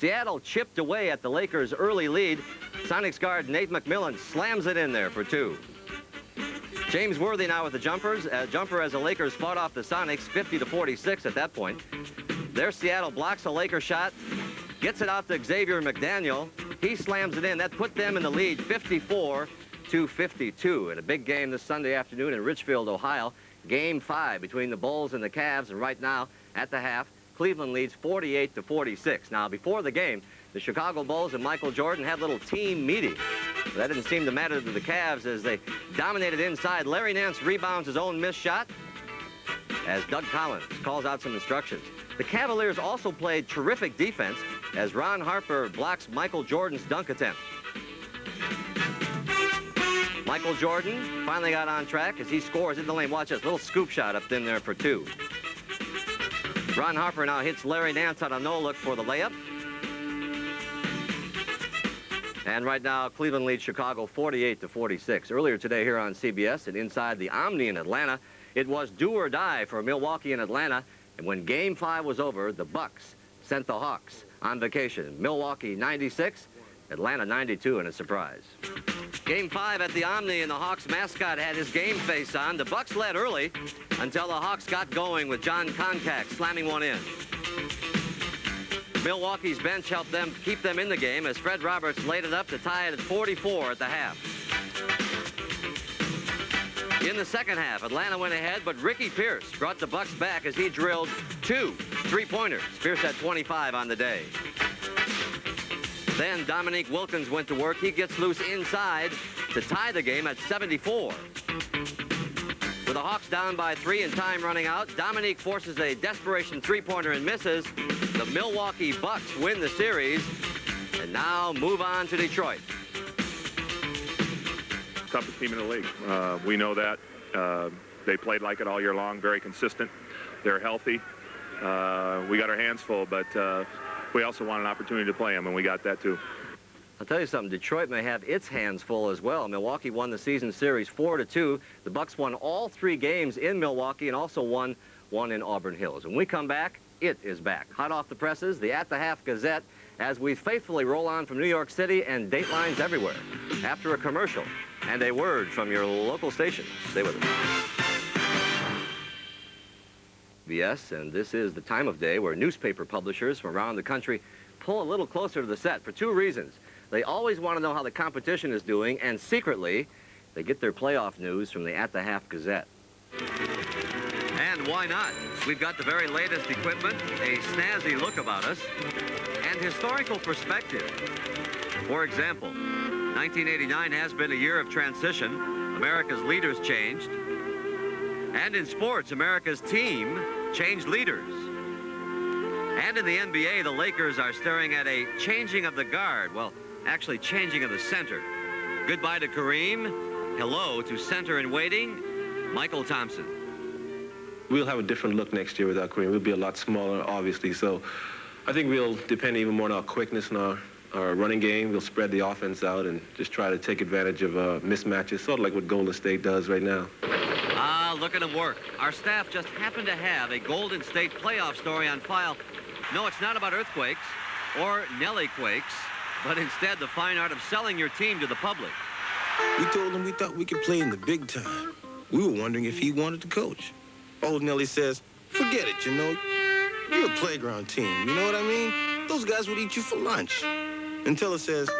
Seattle chipped away at the Lakers' early lead. Sonics guard Nate McMillan slams it in there for 2. James Worthy now with the jumper as the Lakers fought off the Sonics 50-46 at that point. There Seattle blocks a Laker shot, gets it out to Xavier McDaniel. He slams it in. That put them in the lead 54-52 in a big game this Sunday afternoon in Richfield, Ohio. Game 5 between the Bulls and the Cavs, and right now at the half, Cleveland leads 48-46. Now, before the game, the Chicago Bulls and Michael Jordan had a little team meeting. That didn't seem to matter to the Cavs as they dominated inside. Larry Nance rebounds his own missed shot as Doug Collins calls out some instructions. The Cavaliers also played terrific defense as Ron Harper blocks Michael Jordan's dunk attempt. Michael Jordan finally got on track as he scores in the lane. Watch this little scoop shot up in there for 2. Ron Harper now hits Larry Nance on a no-look for the layup. And right now, Cleveland leads Chicago 48-46. Earlier today here on CBS and inside the Omni in Atlanta, it was do or die for Milwaukee and Atlanta. And when Game 5 was over, the Bucks sent the Hawks on vacation. Milwaukee 96, Atlanta 92 in a surprise. Game 5 at the Omni, and the Hawks mascot had his game face on. The Bucks led early until the Hawks got going with John Koncak slamming one in. Milwaukee's bench helped them keep them in the game as Fred Roberts laid it up to tie it at 44 at the half. In the second half, Atlanta went ahead, but Ricky Pierce brought the Bucks back as he drilled 2 3-pointers. Pierce had 25 on the day. Then Dominique Wilkins went to work. He gets loose inside to tie the game at 74. With the Hawks down by 3 and time running out, Dominique forces a desperation 3-pointer and misses. The Milwaukee Bucks win the series and now move on to Detroit. Toughest team in the league. We know that. They played like it all year long, very consistent. They're healthy. We got our hands full, but we also want an opportunity to play them, and we got that too. I'll tell you something, Detroit may have its hands full as well. Milwaukee won the season series 4-2. The Bucks won all 3 games in Milwaukee and also won one in Auburn Hills. When we come back, it is back. Hot off the presses, the At the Half Gazette, as we faithfully roll on from New York City and Datelines everywhere. After a commercial and a word from your local station. Stay with us. CBS, and this is the time of day where newspaper publishers from around the country pull a little closer to the set for 2 reasons. They always want to know how the competition is doing, and secretly, they get their playoff news from the At the Half Gazette. And why not? We've got the very latest equipment, a snazzy look about us, and historical perspective. For example, 1989 has been a year of transition. America's leaders changed. And in sports, America's team changed leaders. And in the NBA, the Lakers are staring at a changing of the guard. Well, actually changing of the center. Goodbye to Kareem. Hello to center in waiting, Michael Thompson. We'll have a different look next year without Kareem. We'll be a lot smaller, obviously. So I think we'll depend even more on our quickness and our running game. We'll spread the offense out and just try to take advantage of mismatches, sort of like what Golden State does right now. Ah, look at them work. Our staff just happened to have a Golden State playoff story on file. No, it's not about earthquakes or Nelly quakes, but instead the fine art of selling your team to the public. We told him we thought we could play in the big time. We were wondering if he wanted to coach. Old Nelly says, forget it, you know. You're a playground team, you know what I mean? Those guys would eat you for lunch. And Teller says,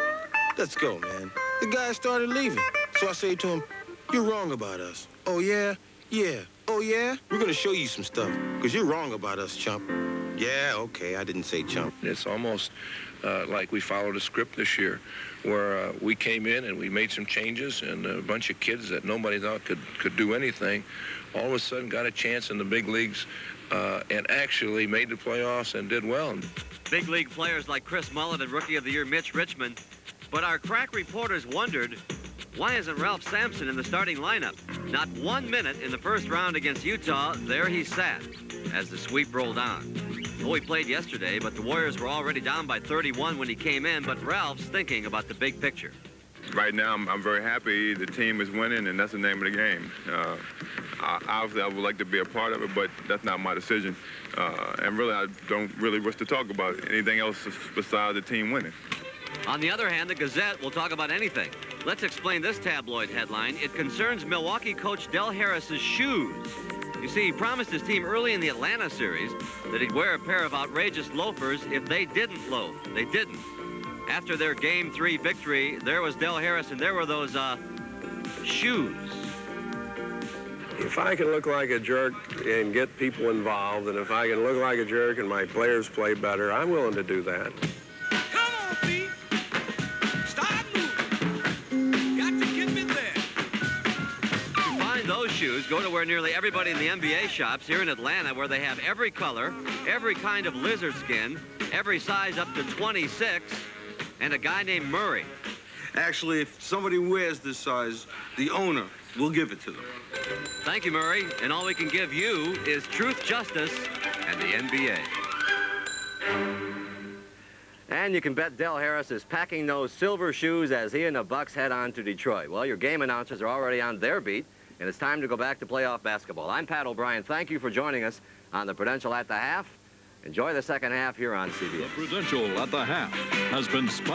let's go, man. The guys started leaving. So I say to him, you're wrong about us. Oh, yeah? Yeah. Oh, yeah? We're going to show you some stuff, because you're wrong about us, chump. Yeah, okay, I didn't say chump. It's almost like we followed a script this year, where we came in and we made some changes, and a bunch of kids that nobody thought could do anything, all of a sudden got a chance in the big leagues and actually made the playoffs and did well. Big league players like Chris Mullin and Rookie of the Year Mitch Richmond. But our crack reporters wondered, why isn't Ralph Sampson in the starting lineup? Not 1 minute in the first round against Utah, there he sat as the sweep rolled on. Oh, he played yesterday, but the Warriors were already down by 31 when he came in, but Ralph's thinking about the big picture. Right now, I'm very happy the team is winning, and that's the name of the game. obviously, I would like to be a part of it, but that's not my decision. And really, I don't really wish to talk about anything else besides the team winning. On the other hand, the Gazette will talk about anything. Let's explain this tabloid headline. It concerns Milwaukee coach Del Harris's shoes. You see, he promised his team early in the Atlanta series that he'd wear a pair of outrageous loafers if they didn't loaf. They didn't. After their Game 3 victory, there was Del Harris, and there were those shoes. If I can look like a jerk and get people involved, and if I can look like a jerk and my players play better, I'm willing to do that. Come on, Pete. Start moving. Got to get me there. To find those shoes, go to where nearly everybody in the NBA shops here in Atlanta, where they have every color, every kind of lizard skin, every size up to 26, and a guy named Murray. Actually, if somebody wears this size, the owner will give it to them. Thank you, Murray. And all we can give you is truth, justice, and the NBA. And you can bet Del Harris is packing those silver shoes as he and the Bucks head on to Detroit. Well, your game announcers are already on their beat, and it's time to go back to playoff basketball. I'm Pat O'Brien. Thank you for joining us on the Prudential at the Half. Enjoy the second half here on CBS. The Prudential at the Half has been sponsored